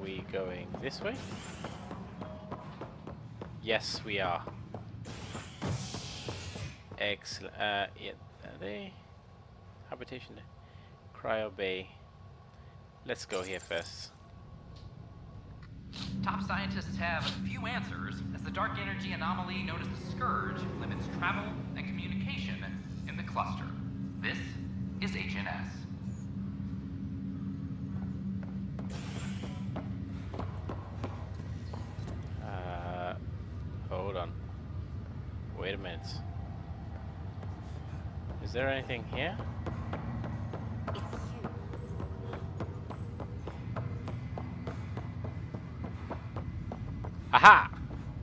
we going this way? Yes, we are. Excellent. Yeah, are they habitation? Cryo Bay. Let's go here first. Top scientists have few answers, as the dark energy anomaly known as the Scourge limits travel and communication in the cluster. This is HNS. Hold on. Wait a minute. Is there anything here? It's you. Aha!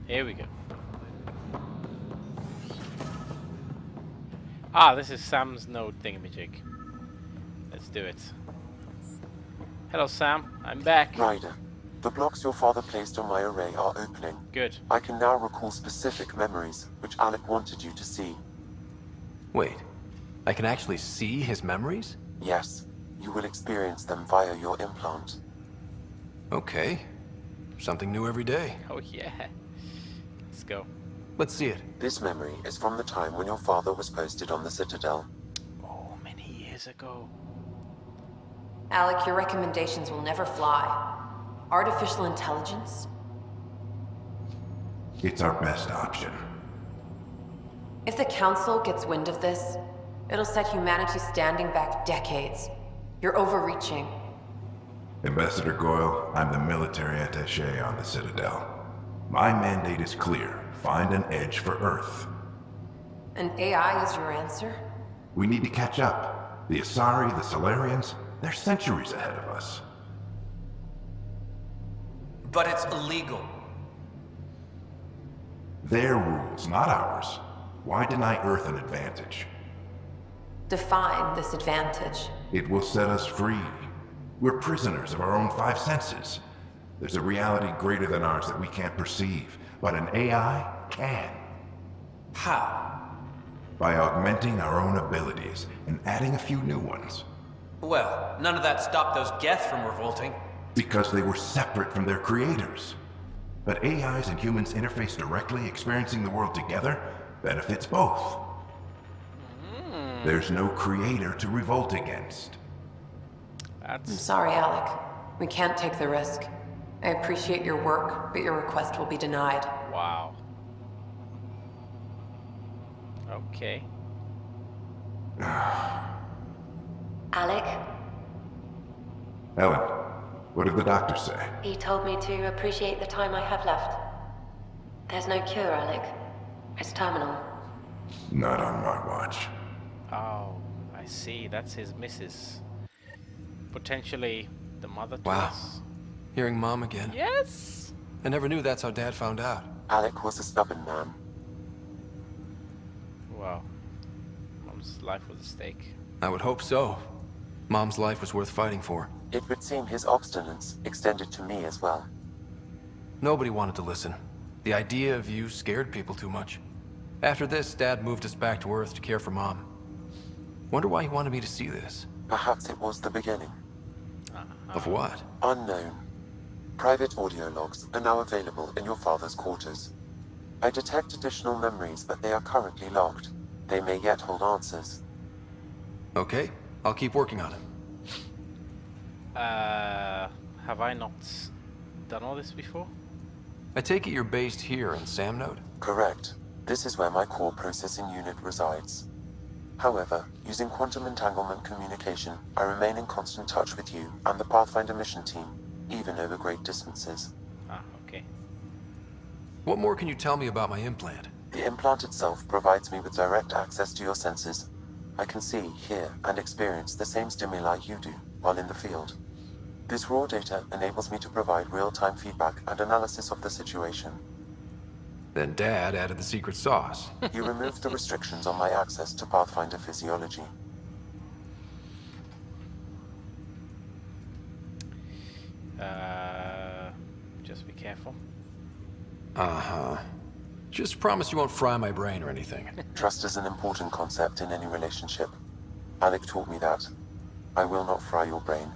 Here we go. Ah, this is Sam's node thingamajig. Let's do it. Hello, Sam. I'm back. Ryder, the blocks your father placed on my array are opening. Good. I can now recall specific memories, which Alec wanted you to see. Wait, I can actually see his memories? Yes, you will experience them via your implant. Okay. Something new every day. Oh, yeah. Let's go. Let's see it. This memory is from the time when your father was posted on the Citadel. Oh, many years ago. Alec, your recommendations will never fly. Artificial intelligence? It's our best option. If the Council gets wind of this, it'll set humanity standing back decades. You're overreaching. Ambassador Goyle, I'm the military attaché on the Citadel. My mandate is clear. Find an edge for Earth. And AI is your answer? We need to catch up. The Asari, the Solarians, they're centuries ahead of us. But it's illegal. Their rules, not ours. Why deny Earth an advantage? Define this advantage. It will set us free. We're prisoners of our own five senses. There's a reality greater than ours that we can't perceive, but an AI can. How? By augmenting our own abilities and adding a few new ones. Well, none of that stopped those Geth from revolting. Because they were separate from their creators. But AIs and humans interface directly, experiencing the world together, benefits both. There's no creator to revolt against. I'm sorry, Alec. We can't take the risk. I appreciate your work, but your request will be denied. Wow. Okay. Alec, Ellen, what did the doctor say? he told me to appreciate the time I have left. There's no cure, Alec. It's terminal. Not on my watch. Oh, I see. That's his missus. Potentially the mother to Wow. us. Hearing Mom again. Yes! I never knew that's how Dad found out. Alec was a stubborn man. Wow. Mom's life was at stake. I would hope so. Mom's life was worth fighting for. It would seem his obstinance extended to me as well. Nobody wanted to listen. The idea of you scared people too much. After this, Dad moved us back to Earth to care for Mom. Wonder why he wanted me to see this. Perhaps it was the beginning. Of what? Unknown. Private audio logs are now available in your father's quarters. I detect additional memories, but they are currently locked. They may yet hold answers. Okay, I'll keep working on it. Have I not done all this before? I take it you're based here in Sam Node? Correct. This is where my core processing unit resides. However, using quantum entanglement communication, I remain in constant touch with you and the Pathfinder mission team, even over great distances. Ah, okay. What more can you tell me about my implant? The implant itself provides me with direct access to your senses. I can see, hear, and experience the same stimuli you do while in the field. This raw data enables me to provide real-time feedback and analysis of the situation. Then Dad added the secret sauce. You removed the restrictions on my access to Pathfinder physiology. Just be careful. Uh-huh. Just promise you won't fry my brain or anything. Trust is an important concept in any relationship. Alec taught me that. I will not fry your brain.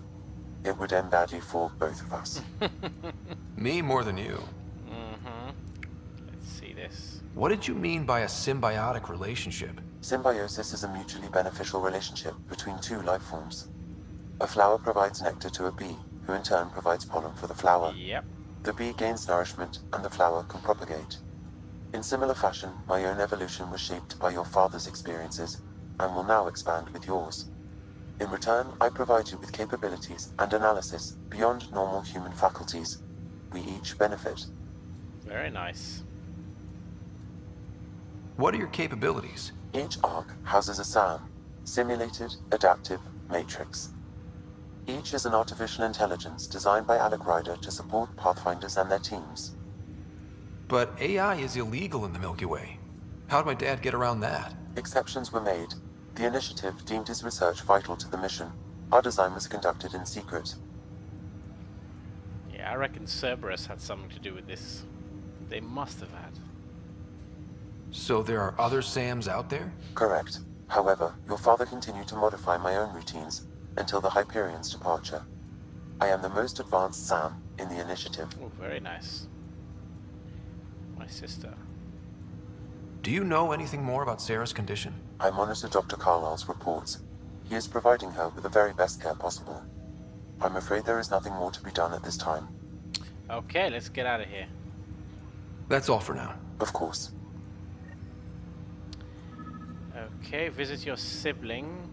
It would end badly for both of us. Me more than you. Mm-hmm. Let's see this. What did you mean by a symbiotic relationship? Symbiosis is a mutually beneficial relationship between two life forms. A flower provides nectar to a bee, who in turn provides pollen for the flower. Yep. The bee gains nourishment, and the flower can propagate. In similar fashion, my own evolution was shaped by your father's experiences, and will now expand with yours. In return, I provide you with capabilities and analysis beyond normal human faculties. We each benefit. Very nice. What are your capabilities? Each arc houses a SAM, Simulated Adaptive Matrix. Each is an artificial intelligence designed by Sara Ryder to support Pathfinders and their teams. But AI is illegal in the Milky Way. How'd my dad get around that? Exceptions were made. The initiative deemed his research vital to the mission. Our design was conducted in secret. Yeah, I reckon Cerberus had something to do with this. They must have had. So there are other SAMs out there? Correct. However, your father continued to modify my own routines until the Hyperion's departure. I am the most advanced SAM in the initiative. Oh, very nice. My sister. Do you know anything more about Sarah's condition? I monitor Dr. Carlisle's reports. He is providing her with the very best care possible. I'm afraid there is nothing more to be done at this time. Okay, let's get out of here. That's all for now. Of course. Okay, visit your sibling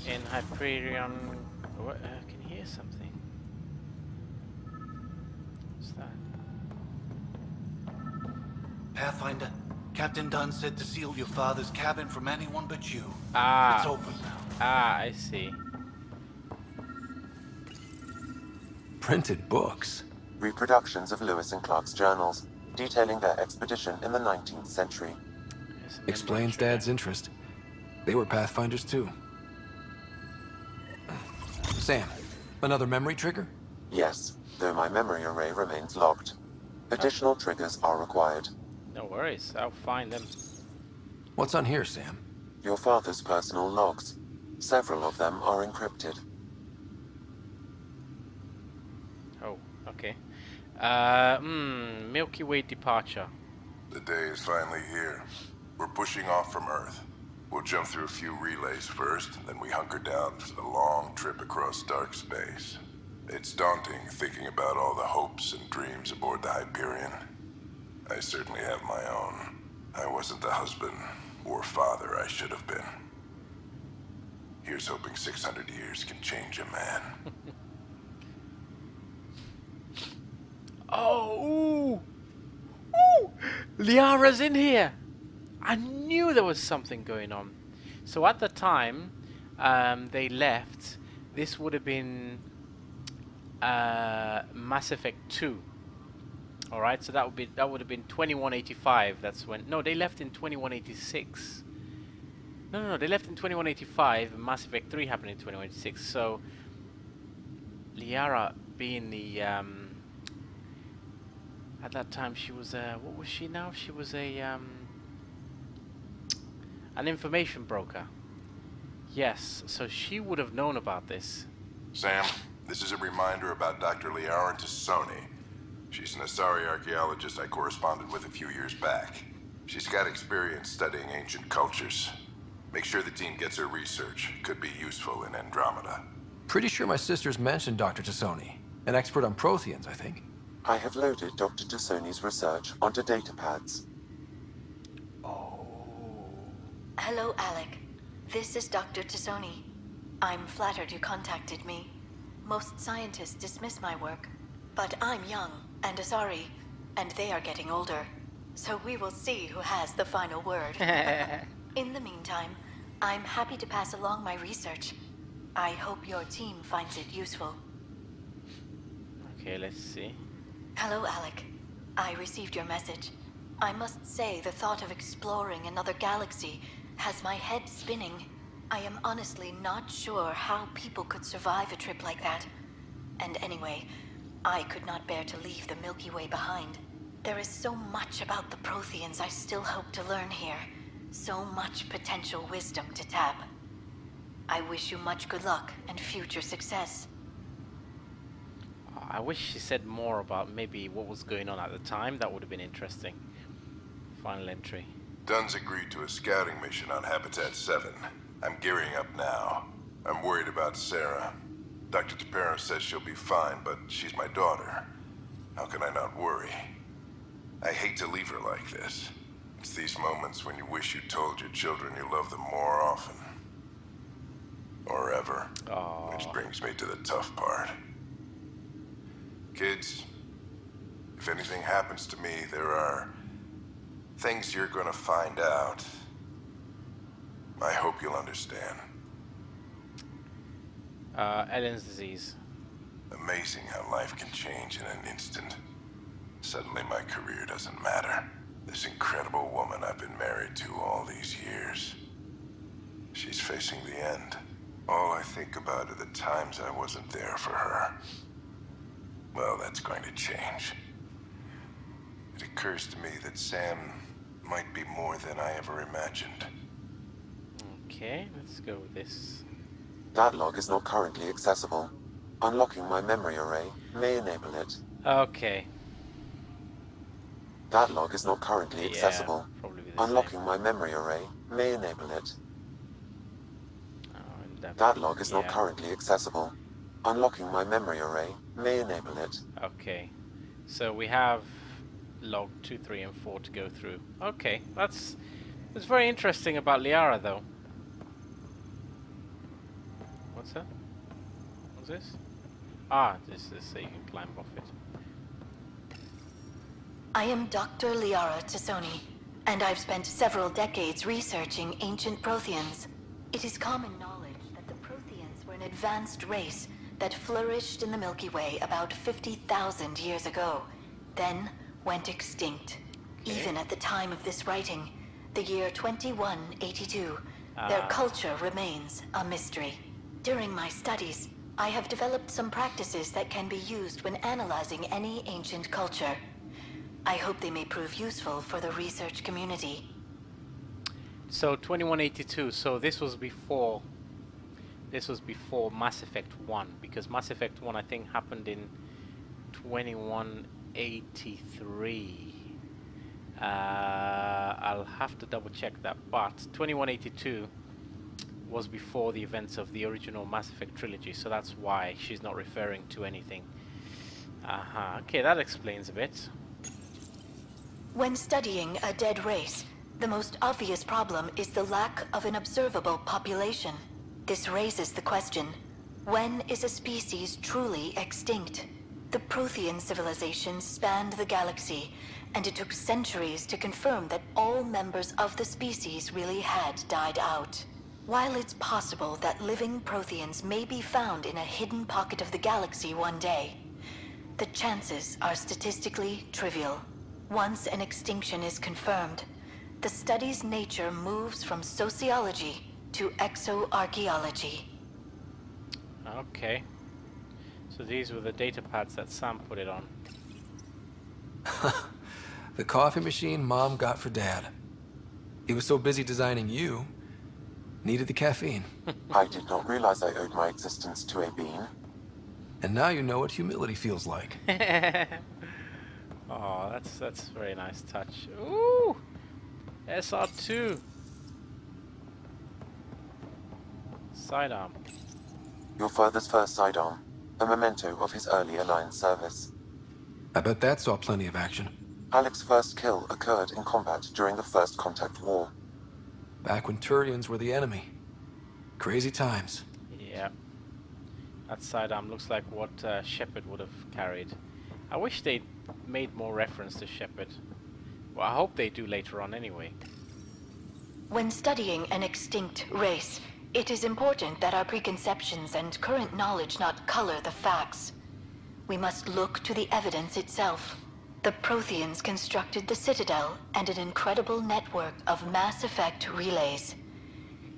in Hyperion. What? I can hear something. What's that? Pathfinder, Captain Dunn said to seal your father's cabin from anyone but you. Ah. It's open now. Ah, I see. Printed books. Reproductions of Lewis and Clark's journals, detailing their expedition in the 19th century. Explains Dad's interest. They were Pathfinders too. Sam, another memory trigger? Yes, though my memory array remains locked. Additional triggers are required. No worries, I'll find them. What's on here, Sam? Your father's personal logs. Several of them are encrypted. Oh, okay. Milky Way departure. The day is finally here. We're pushing off from Earth. We'll jump through a few relays first, then we hunker down for the long trip across dark space. It's daunting thinking about all the hopes and dreams aboard the Hyperion. I certainly have my own. I wasn't the husband or father I should have been. Here's hoping 600 years can change a man. Oh! Ooh! Ooh! Liara's in here! I knew there was something going on. So at the time they left, this would have been Mass Effect 2. Alright, so that would have been 2185. That's when they left in 2186. No, they left in 2185 and Mass Effect 3 happened in 2186. So Liara being the at that time she was what was she now? She was a an information broker. Yes, so she would have known about this. Sam, this is a reminder about Dr. Liara Addison. She's an Asari archaeologist I corresponded with a few years back. She's got experience studying ancient cultures. Make sure the team gets her research. Could be useful in Andromeda. Pretty sure my sister's mentioned Dr. Tassoni. An expert on Protheans, I think. I have loaded Dr. Tassoni's research onto datapads. Hello, Alec. This is Dr. Tassoni. I'm flattered you contacted me. Most scientists dismiss my work, but I'm young and Asari, and they are getting older. So we will see who has the final word. In the meantime, I'm happy to pass along my research. I hope your team finds it useful. Okay, let's see. Hello, Alec. I received your message. I must say the thought of exploring another galaxy has my head spinning. I am honestly not sure how people could survive a trip like that. And anyway, I could not bear to leave the Milky Way behind. There is so much about the Protheans I still hope to learn here. So much potential wisdom to tap. I wish you much good luck and future success. I wish she said more about maybe what was going on at the time. That would have been interesting. Final entry. Dunn's agreed to a scouting mission on Habitat 7. I'm gearing up now. I'm worried about Sara. Dr. Tapero says she'll be fine, but she's my daughter. How can I not worry? I hate to leave her like this. It's these moments when you wish you told your children you love them more often. Or ever. Aww. Which brings me to the tough part. Kids, if anything happens to me, there are things you're gonna find out. I hope you'll understand. Ellen's disease. Amazing how life can change in an instant. Suddenly my career doesn't matter. This incredible woman I've been married to all these years. She's facing the end. All I think about are the times I wasn't there for her. Well, that's going to change. It occurs to me that Sam might be more than I ever imagined. Okay, let's go with this. That log is not currently accessible. Unlocking my memory array may enable it. Okay. That log is not currently accessible. Probably the Unlocking my memory array may enable it. Oh, that log is not currently accessible. Unlocking my memory array may enable it. Okay. So we have log 2, 3, and 4 to go through. Okay, that's very interesting about Liara, though. What's that? What's this? Ah, this is so you can climb off it. I am Dr. Liara Tassoni, and I've spent several decades researching ancient Protheans. It is common knowledge that the Protheans were an advanced race that flourished in the Milky Way about 50,000 years ago, then went extinct. Even at the time of this writing, the year 2182, their culture remains a mystery. During my studies, I have developed some practices that can be used when analyzing any ancient culture. I hope they may prove useful for the research community. So 2182, so this was before Mass Effect 1, because Mass Effect 1 I think happened in 2183. I'll have to double check that, but 2182 was before the events of the original Mass Effect trilogy, so that's why she's not referring to anything. Okay, that explains a bit. When studying a dead race, the most obvious problem is the lack of an observable population. This raises the question, when is a species truly extinct? The Prothean civilization spanned the galaxy, and it took centuries to confirm that all members of the species really had died out. While it's possible that living Protheans may be found in a hidden pocket of the galaxy one day, the chances are statistically trivial. Once an extinction is confirmed, the study's nature moves from sociology to exoarchaeology. Okay. So these were the data pads that Sam put it on. The coffee machine Mom got for Dad. He was so busy designing you, needed the caffeine. I did not realize I owed my existence to a bean. And now you know what humility feels like. Oh, that's a very nice touch. Ooh! SR2! Sidearm. Your father's first sidearm, a memento of his early Alliance service. I bet that saw plenty of action. Alec's first kill occurred in combat during the First Contact War. Back when Turians were the enemy. Crazy times. Yeah. That sidearm looks like what Shepard would have carried. I wish they'd made more reference to Shepard. Well, I hope they do later on anyway. When studying an extinct race, it is important that our preconceptions and current knowledge not color the facts. We must look to the evidence itself. The Protheans constructed the Citadel and an incredible network of Mass Effect relays.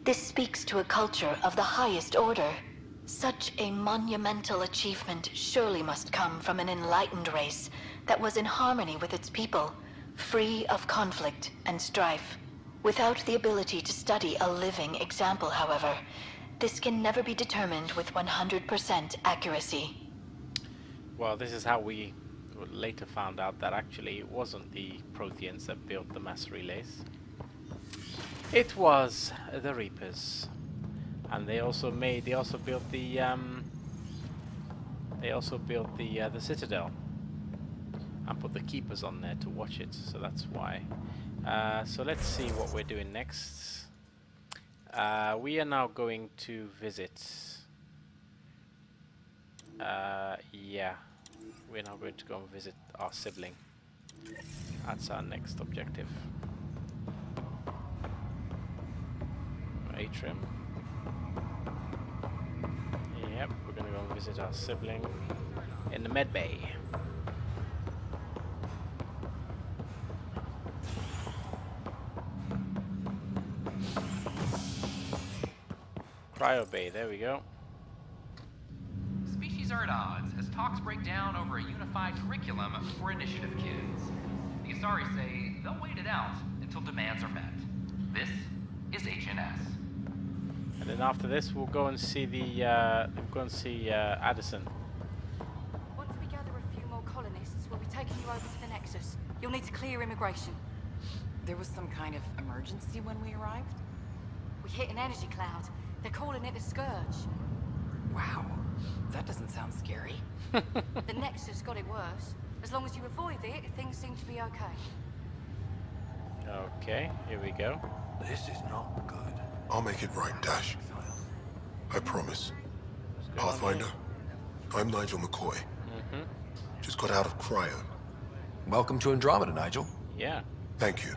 This speaks to a culture of the highest order. Such a monumental achievement surely must come from an enlightened race that was in harmony with its people, free of conflict and strife. Without the ability to study a living example, however, this can never be determined with 100% accuracy. Well, this is how we later found out that actually it wasn't the Protheans that built the mass relays. It was the Reapers, and they also built the Citadel, and put the Keepers on there to watch it. So that's why. So let's see what we're doing next. We are now going to visit. Yeah, we're now going to go and visit our sibling. That's our next objective. Atrium. Yep, we're gonna go and visit our sibling in the med bay. Cryo bay, there we go. Species are at odds as talks break down over a unified curriculum for initiative kids. The Asari say they'll wait it out until demands are met. This is HNS. And then after this, we'll go and see Addison. Once we gather a few more colonists, we'll be taking you over to the Nexus. You'll need to clear immigration. There was some kind of emergency when we arrived? We hit an energy cloud. They're calling it the Scourge. Wow, that doesn't sound scary. The Nexus got it worse. As long as you avoid it, things seem to be okay. Okay, here we go. This is not good. I'll make it right, Dash. I promise. Pathfinder, I'm Nigel McCoy. Just got out of Cryo. Welcome to Andromeda, Nigel. Yeah. Thank you.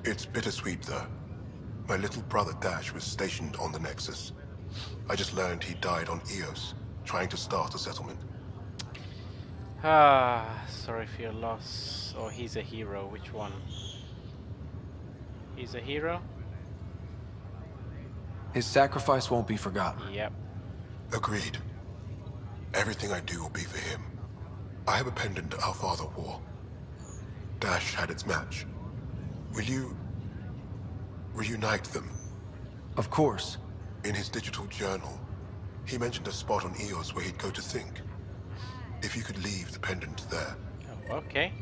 It's bittersweet, though. My little brother Dash was stationed on the Nexus. I just learned he died on Eos, trying to start a settlement. Ah, sorry for your loss. Or he's a hero, which one? He's a hero? His sacrifice won't be forgotten. Yep. Agreed. Everything I do will be for him. I have a pendant our father wore. Dash had its match. Will you reunite them? Of course. In his digital journal, he mentioned a spot on Eos where he'd go to think. If you could leave the pendant there. Oh, okay.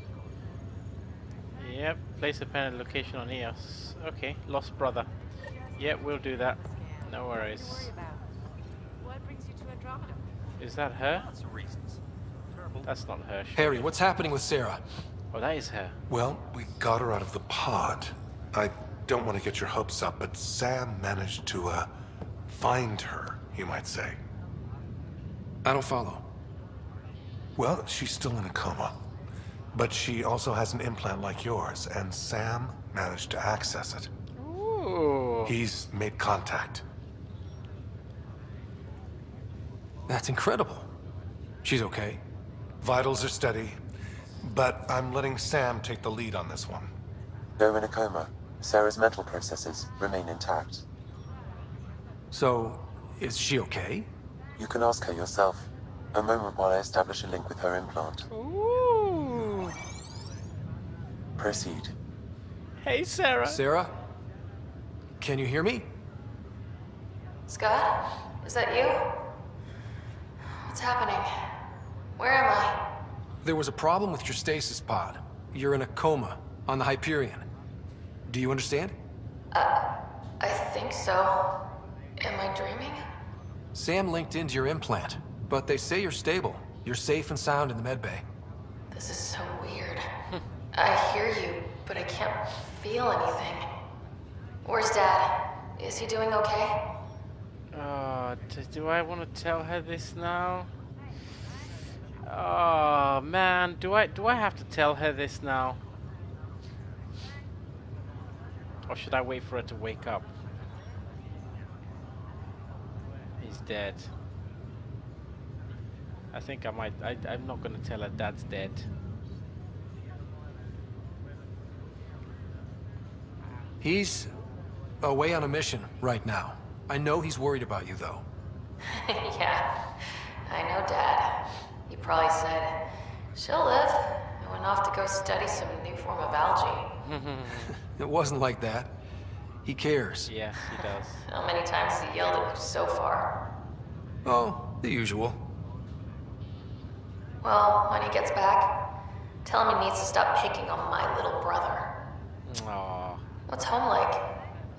Yep, place a pendant location on Eos. Okay, lost brother. Yep, we'll do that. No worries. What brings you to Andromeda? Is that her? That's not her. Harry, what's happening with Sara? Oh, that is her. Well, we got her out of the pod. I don't want to get your hopes up, but Sam managed to, find her, you might say. I don't follow. Well, she's still in a coma. But she also has an implant like yours, and Sam managed to access it. Ooh. He's made contact. That's incredible. She's okay. Vitals are steady, but I'm letting Sam take the lead on this one. Though in a coma, Sarah's mental processes remain intact. So, is she okay? You can ask her yourself. A moment while I establish a link with her implant. Ooh. Proceed. Hey, Sara. Sara? Can you hear me? Scott? Is that you? What's happening? Where am I? There was a problem with your stasis pod. You're in a coma on the Hyperion. Do you understand? I think so. Am I dreaming? Sam linked into your implant, but they say you're stable. You're safe and sound in the medbay. This is so weird. I hear you, but I can't feel anything. Where's Dad? Is he doing okay? Do I want to tell her this now? Oh man, do I have to tell her this now? Or should I wait for her to wake up? He's dead. I think I might. I'm not gonna tell her Dad's dead. He's away on a mission right now. I know he's worried about you, though. Yeah, I know Dad. He probably said, she'll live. I went off to go study some new form of algae. It wasn't like that. He cares. Yes, he does. How many times has he yelled at you so far? Oh, the usual. Well, when he gets back, tell him he needs to stop picking on my little brother. Aww. What's home like?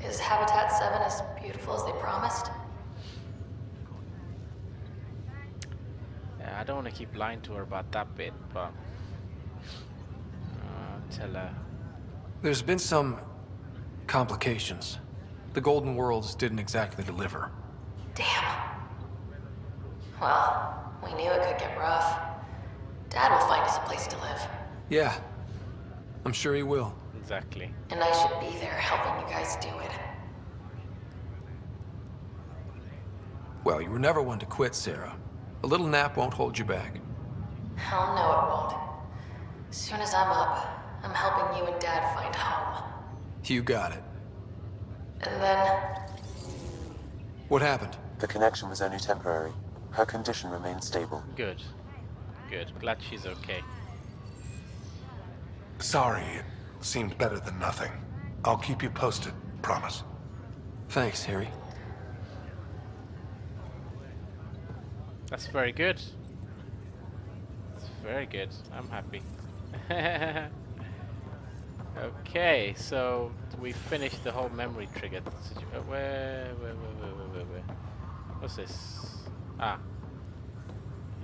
Is Habitat 7 as beautiful as they promised? Yeah, I don't want to keep lying to her about that bit, but tell her. There's been some complications. The Golden Worlds didn't exactly deliver. Damn. Well, we knew it could get rough. Dad will find us a place to live. Yeah, I'm sure he will. Exactly. And I should be there helping you guys do it. Well, you were never one to quit, Sarah. A little nap won't hold you back. Hell no, it won't. As soon as I'm up, I'm helping you and Dad find home. You got it. And then... What happened? The connection was only temporary. Her condition remains stable. Good. Good. Glad she's okay. Sorry, it seemed better than nothing. I'll keep you posted, promise. Thanks, Harry. That's very good. That's very good. I'm happy. Okay, so we finished the whole memory trigger. Where? What's this? Ah.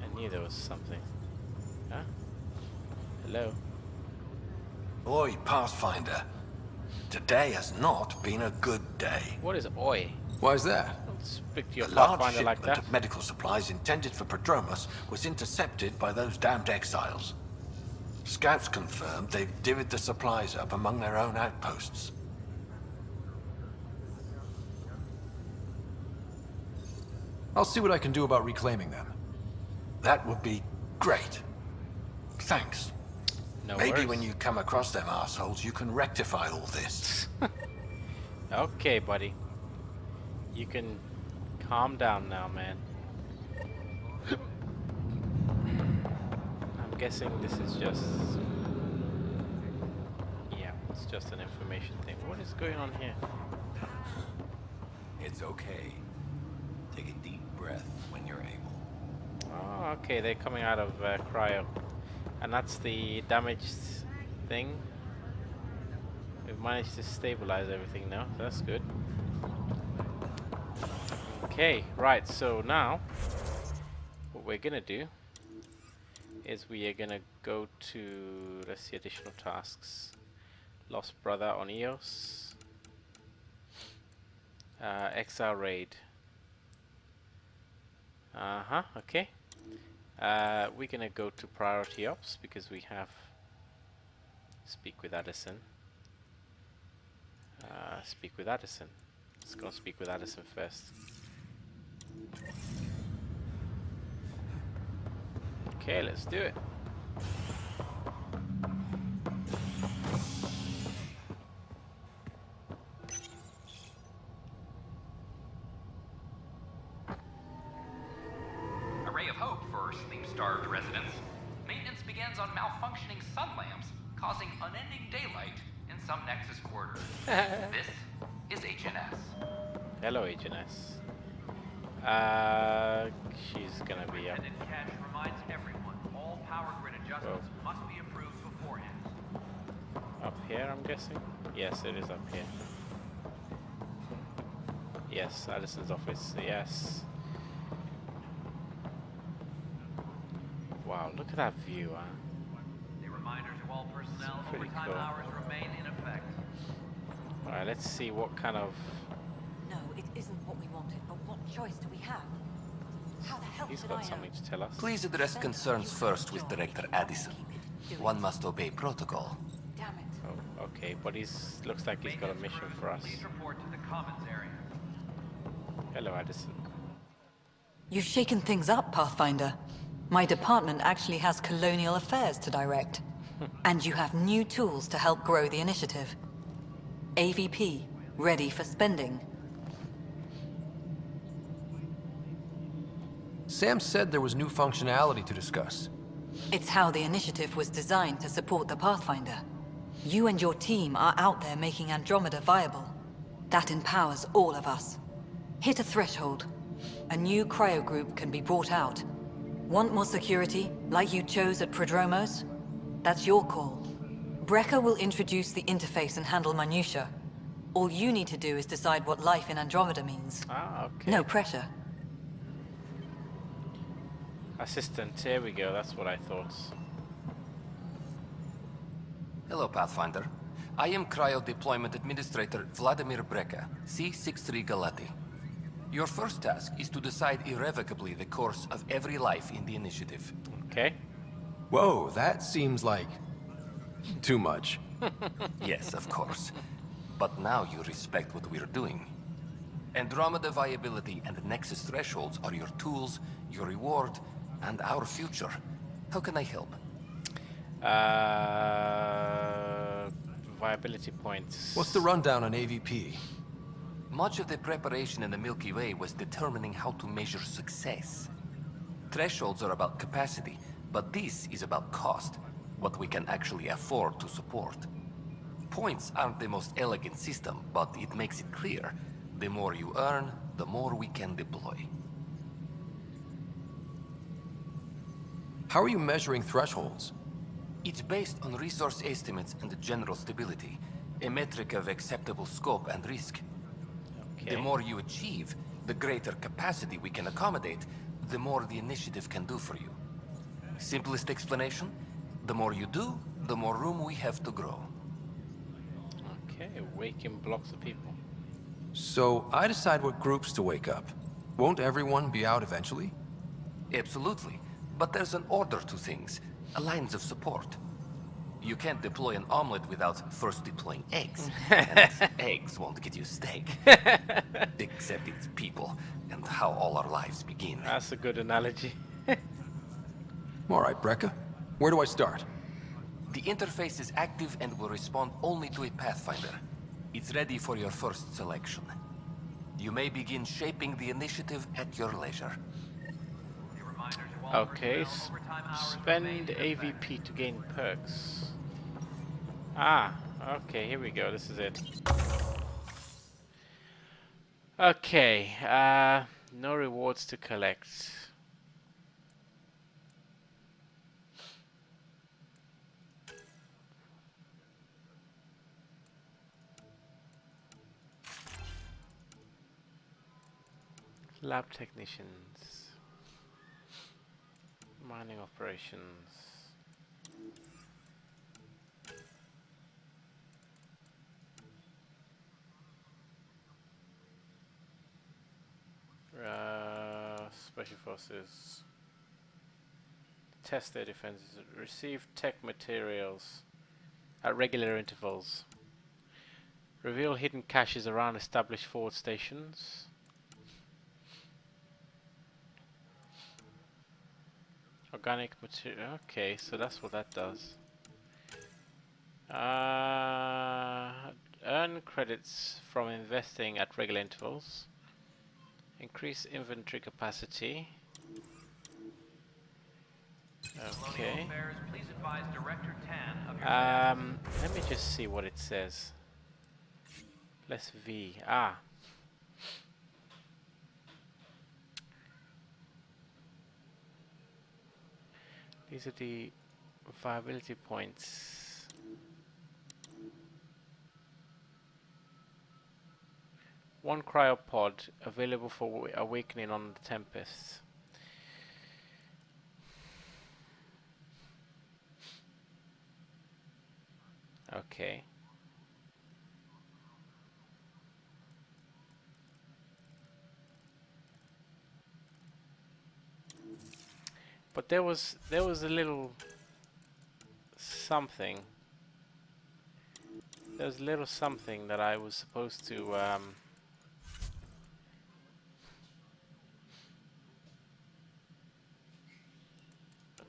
I knew there was something. Huh? Hello? Oi, Pathfinder. Today has not been a good day. What is oi? Why's that? Don't speak to your A large Pathfinder like shipment that. of medical supplies intended for Prodromus was intercepted by those damned exiles. Scouts confirmed they've divvied the supplies up among their own outposts. I'll see what I can do about reclaiming them. That would be great. Thanks. No Maybe worries. when you come across them assholes, you can rectify all this. Okay, buddy. You can calm down now, man. I'm guessing this is just... Yeah, it's just an information thing. What is going on here? It's okay. Take a deep breath when you're able. Oh, okay, they're coming out of Cryo. And that's the damaged thing. We've managed to stabilize everything now, so that's good. Okay, right, so now what we're gonna do is we are gonna go to, let's see, additional tasks. Lost brother on EOS. Exile raid. Okay. We're gonna go to priority ops because we have speak with Addison. Speak with Addison. Let's go speak with Addison first. Okay, let's do it. A ray of hope for sleep-starved residents. Maintenance begins on malfunctioning sun lamps, causing unending daylight in some Nexus quarters. This is HNS. Hello, HNS. She's gonna be up. Amended cache reminds everyone all power grid adjustments must be approved beforehand. Up here, I'm guessing? Yes, it is up here. Yes, Addison's office, yes. Wow, look at that view, huh? A reminder to all personnel, Pretty overtime cool. hours remain in effect. Alright, let's see what kind of... No, it isn't what we wanted, but what choice do we have? How the hell He's did got I something to tell us. Please address concerns first with Director Addison. One must obey protocol. Damn it. Oh, okay, but he's looks like he's got a mission for us. Please report to the commons area. Hello, Addison. You've shaken things up, Pathfinder. My department actually has colonial affairs to direct. And you have new tools to help grow the initiative. AVP, ready for spending. Sam said there was new functionality to discuss. It's how the initiative was designed to support the Pathfinder. You and your team are out there making Andromeda viable. That empowers all of us. Hit a threshold. A new cryo group can be brought out. Want more security, like you chose at Prodromos? That's your call. Brecker will introduce the interface and handle minutiae. All you need to do is decide what life in Andromeda means. Ah, okay. No pressure. Assistant, here we go, that's what I thought. Hello, Pathfinder. I am Cryo Deployment Administrator Vladimir Brecker, C-63 Galati. Your first task is to decide irrevocably the course of every life in the initiative. Okay. Whoa, that seems like... too much. Yes, of course. But now you respect what we're doing. Andromeda Viability and Nexus Thresholds are your tools, your reward, and our future. How can I help? Viability points. What's the rundown on AVP? Much of the preparation in the Milky Way was determining how to measure success. Thresholds are about capacity, but this is about cost, what we can actually afford to support. Points aren't the most elegant system, but it makes it clear. The more you earn, the more we can deploy. How are you measuring thresholds? It's based on resource estimates and general stability, a metric of acceptable scope and risk. Okay. The more you achieve, the greater capacity we can accommodate, the more the initiative can do for you. Simplest explanation, the more you do, the more room we have to grow. Okay, waking blocks of people. So, I decide what groups to wake up. Won't everyone be out eventually? Absolutely, but there's an order to things, lines of support. You can't deploy an omelet without first deploying eggs. And eggs won't get you steak. Except it's people, and how all our lives begin. That's a good analogy. Alright, Brecker. Where do I start? The interface is active and will respond only to a Pathfinder. It's ready for your first selection. You may begin shaping the initiative at your leisure. Okay, spend AVP to gain perks. Ah, okay, here we go, this is it. Okay, no rewards to collect. Lab technicians. Mining operations. Special forces. Test their defenses. Receive tech materials at regular intervals. Reveal hidden caches around established forward stations. Organic material. Okay, so that's what that does. Earn credits from investing at regular intervals. Increase inventory capacity. Okay. Let me just see what it says. Less V. Ah. These are the viability points. One cryopod available for awakening on the Tempest. Okay. But there was a little something. There was a little something that I was supposed to a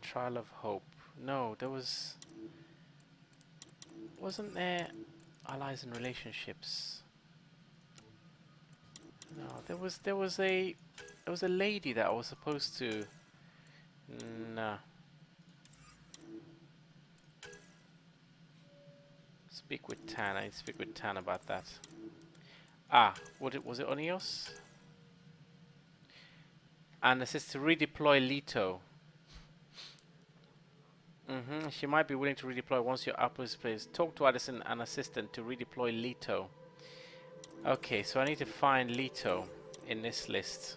trial of hope. No, there wasn't there allies and relationships. No, there was a lady that I was supposed to. No. Speak with Tan. I need to speak with Tan about that. Ah, was it Onios? And this is to redeploy Leto. She might be willing to redeploy once your outpost is placed. Talk to Addison, an assistant, to redeploy Leto. Okay, so I need to find Leto in this list.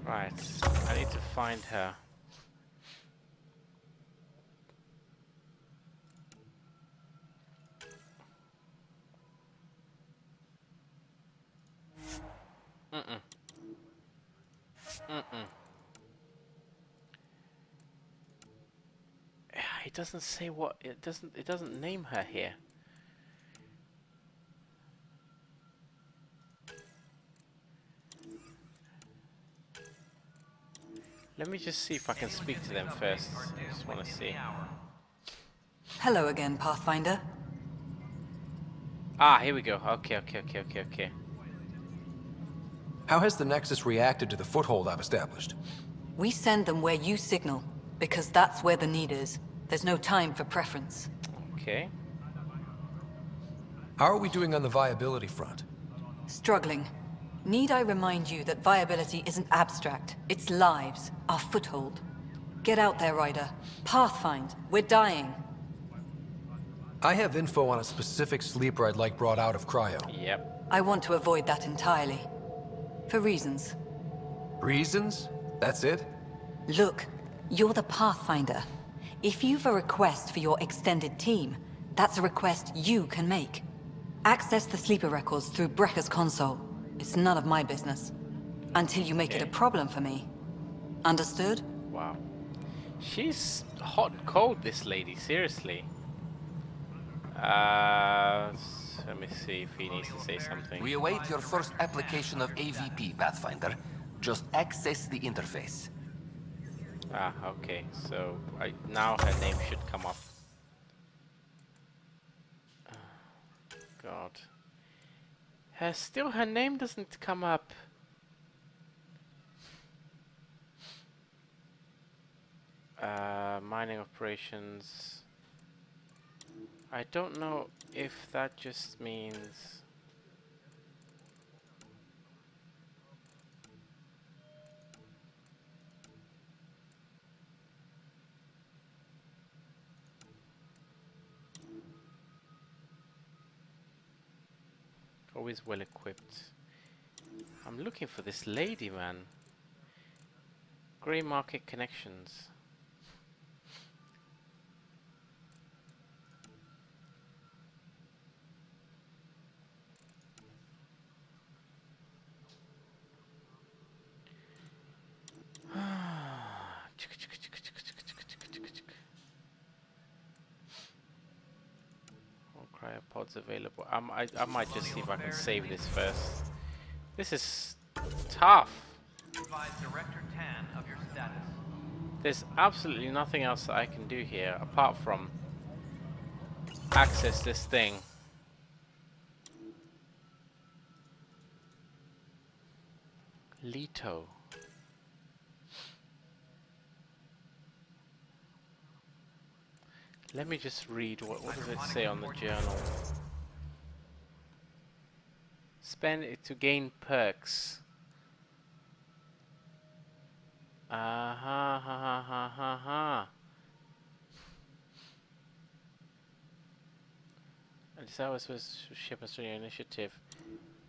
Right, I need to find her. It doesn't say what it doesn't name her here. Let me just see if I can speak to them first. I just want to see. Hello again, Pathfinder. Ah, here we go. Okay. How has the Nexus reacted to the foothold I've established? We send them where you signal, because that's where the need is. There's no time for preference. Okay. How are we doing on the viability front? Struggling. Need I remind you that viability isn't abstract, it's lives, our foothold. Get out there, Ryder. Pathfind, we're dying. I have info on a specific sleeper I'd like brought out of Cryo. Yep. I want to avoid that entirely. For reasons. Reasons? That's it? Look, you're the Pathfinder. If you've a request for your extended team, that's a request you can make. Access the sleeper records through Brekker's console. It's none of my business. Until you make it a problem for me. Understood? Wow. She's hot and cold, this lady, seriously. Let me see if he needs to say something. We await your first application of AVP, Pathfinder. Just access the interface. Ah, okay. So now her name should come up. God. Her name doesn't come up. Mining operations. I don't know if that just means... Always well equipped. I'm looking for this lady, man. Grey market connections. Cryopods available. I might just see if I can save this first. This is tough. Advise Director Tan of your status. There's absolutely nothing else that I can do here apart from access this thing. Leto. Let me just read what does it say on the journal. Spend it to gain perks. And this was ship Australia initiative.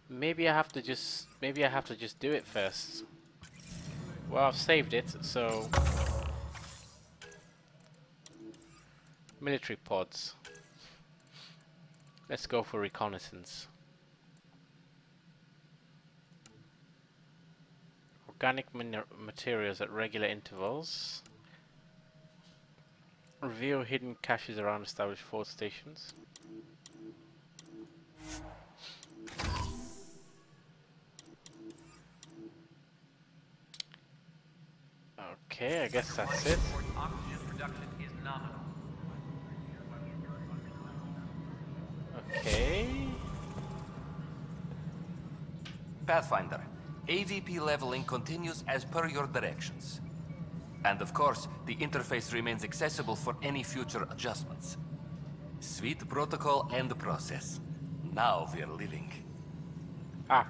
Maybe I have to just do it first. Well, I've saved it, so military pods. Let's go for reconnaissance. Organic materials at regular intervals. Reveal hidden caches around established force stations. Okay, I guess that's it. Oxygen production is nominal. Okay. Pathfinder, AVP leveling continues as per your directions. And of course, the interface remains accessible for any future adjustments. Sweet protocol and process. Now we're living. Ah.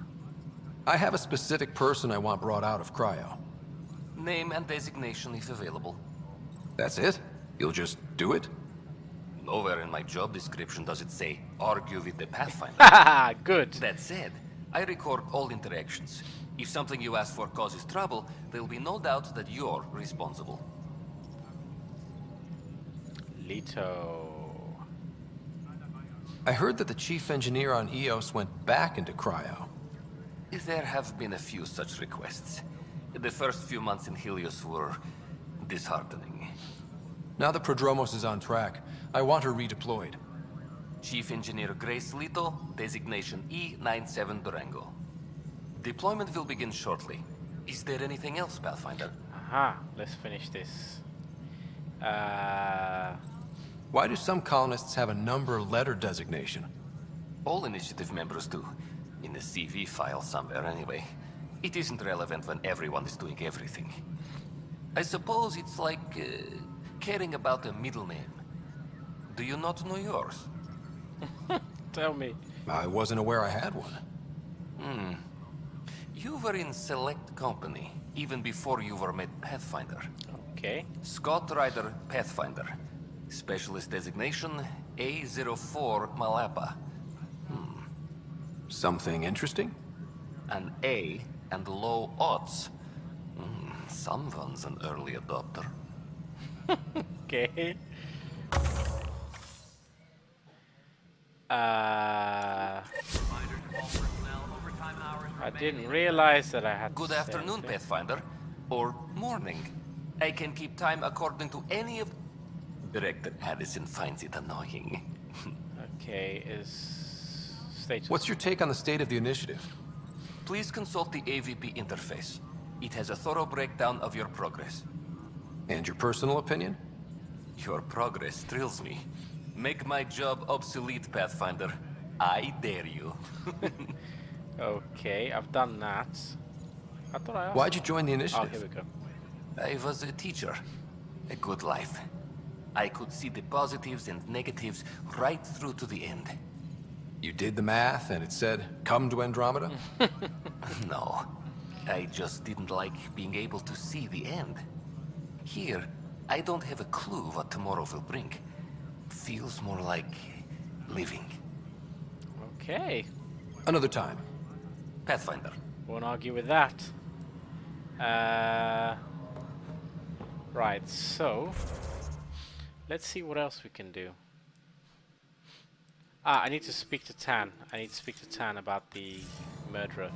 I have a specific person I want brought out of Cryo. Name and designation if available. That's it? You'll just do it? Nowhere in my job description does it say, argue with the Pathfinder. Haha, good. That said, I record all interactions. If something you ask for causes trouble, there will be no doubt that you're responsible. Leto. I heard that the chief engineer on EOS went back into Cryo. There have been a few such requests. The first few months in Helios were disheartening. Now that Prodromos is on track, I want her redeployed. Chief Engineer Grace Leto, designation E97 Durango. Deployment will begin shortly. Is there anything else, Pathfinder? Aha, let's finish this. Why do some colonists have a number letter designation? All initiative members do. In the CV file somewhere anyway. It isn't relevant when everyone is doing everything. I suppose it's like caring about a middle name. Do you not know yours? Tell me. I wasn't aware I had one. You were in select company, even before you were made Pathfinder. Okay. Scott Ryder, Pathfinder. Specialist designation, A04 Malapa. Something interesting? An A and low odds. Someone's an early adopter. Okay. I didn't realize that I had Good to say afternoon, anything. Pathfinder. Or morning. I can keep time according to any of... Director Addison finds it annoying. Okay, is... status. What's your take on the state of the initiative? Please consult the AVP interface. It has a thorough breakdown of your progress. And your personal opinion? Your progress thrills me. Make my job obsolete, Pathfinder. I dare you. Okay, I've done that. I thought I asked. Why'd you join the Oh, initiative? here we go. I was a teacher. A good life. I could see the positives and negatives right through to the end. You did the math and it said, come to Andromeda? No. I just didn't like being able to see the end. Here, I don't have a clue what tomorrow will bring. Feels more like living. Okay. Another time. Pathfinder. Won't argue with that. Right, so... let's see what else we can do. Ah, I need to speak to Tan. I need to speak to Tan about the murderer.